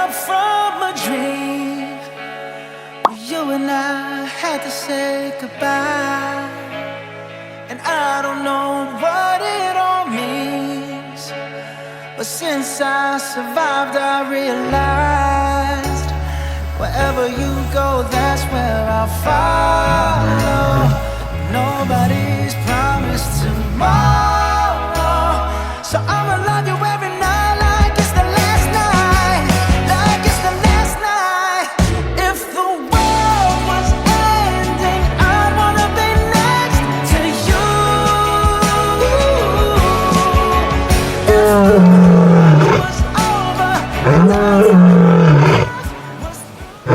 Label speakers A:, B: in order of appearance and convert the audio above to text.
A: up from a dream. You and I had to say goodbye, and I don't know what it all means, but since I survived I realized wherever you go, that's where I'll follow. Nobody's promised tomorrow.